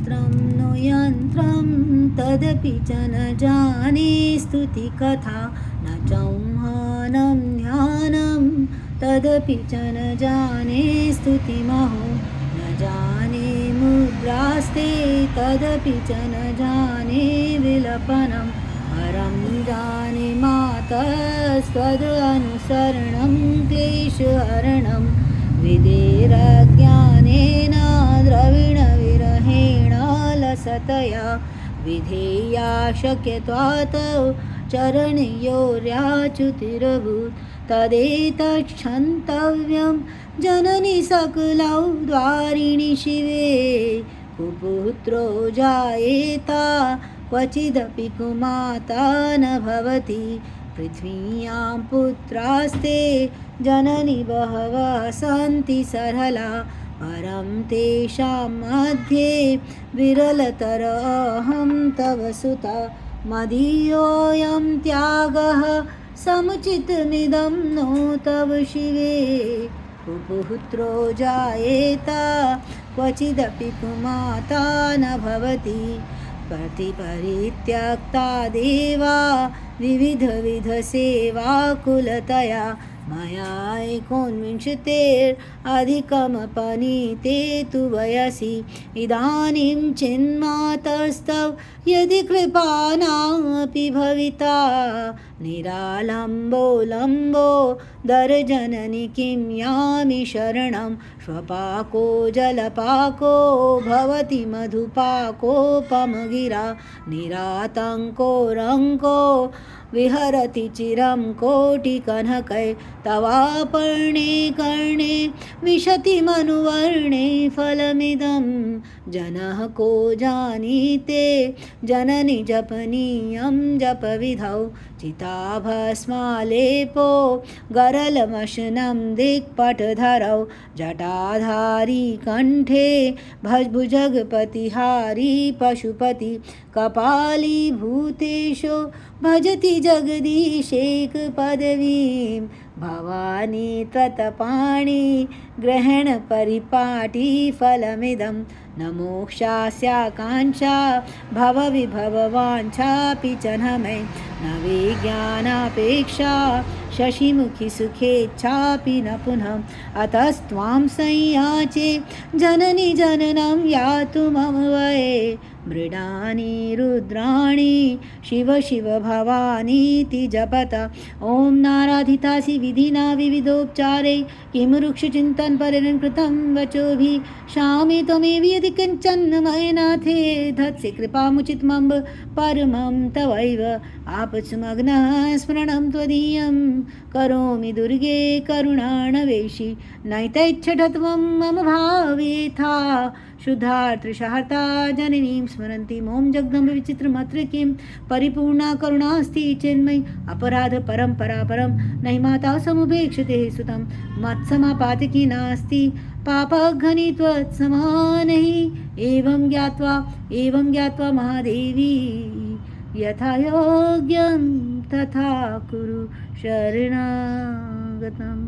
शास्त्रं नो यन्त्रं तदपि च न जाने स्तुतिकथा न चौहानं ध्यानं तदपि च न जाने स्तुतिमहो न जाने मुद्रास्ते तदपि च न जाने विलपनं परं जाने मातस्त्वदनुसरणं क्लेशहरणं विधेरज्ञानेन द्रविणविरहेण लसतया विधेया शक्यत्वात् चरणयोर्याच्युतिरभूत् तदेतच्छन्तव्यं जननि सकलौ द्वारिणि शिवे कुपुत्रो जायेत क्वचिदपि कुमाता न भवति पृथ्व्यां पुत्रास्ते जननि बहवः सन्ति सरला परं तेषां मध्ये विरलतरहं तव सुता मदीयोऽयं त्यागः समुचितमिदं नो तव शिवे कुपुत्रो जायेत क्वचिदपि कुमाता न भवति प्रतिपरित्यक्ता देवा विविधविधसेवाकुलतया मया 19 तु वयसि इदानीं चिन्मातस्तव यदि कृपानापि भविता निरालम्बो लम्बो दर्जननि किं यामि शरणं श्वपाको जलपाको भवति मधुपाकोपमगिरा निरातङ्को रङ्को विहरति चिरं कोटिकनकै तवापर्णे कर्णे विशति मनुवर्णे फलमिदं जनः को जानीते जननि जपनीयं जपविधौ चिताभस्मालेपो गरलमशनं दिक्पटधरौ जटाधारी कण्ठे भुजगपतिहारी पशुपति कपाली भूतेशो भजति जगदीशेकपदवीं भवानी त्वत्पाणि ग्रहणपरिपाटी फलमिदं न मोक्षास्याकाङ्क्षा भवविभववाञ्छापि च न मे न विज्ञानापेक्षा शशिमुखि सुखेच्छापि न पुनः अतस्त्वां संयाचे जननि जननं यातु मम वये मृडानि रुद्राणि शिव शिव भवानीति जपत ॐ नाराधितासि विधिना विविधोपचारै किं रुक्षचिन्तनपरिणकृतं वचोभिः शामि त्वमेव यदि किञ्चन मयनाथे धत्सि कृपामुचितमम्ब परमं तवैव आपत्सुमग्नः स्मरणं त्वदीयं करोमि दुर्गे करुणाणवेशि नैतैच्छठत्वं मम भावेथा शुद्धार्तृशार्ता जननीं स्मरन्ति मों जगदम्ब विचित्रमत्र किं परिपूर्णा करुणास्ति चिन्मयि अपराध परं नहि माता समुपेक्षते सुतं मत्समापातकी नास्ति पापघ्नि त्वत्समानहि एवं ज्ञात्वा महादेवी यथा योग्यं तथा कुरु शरणागतम्।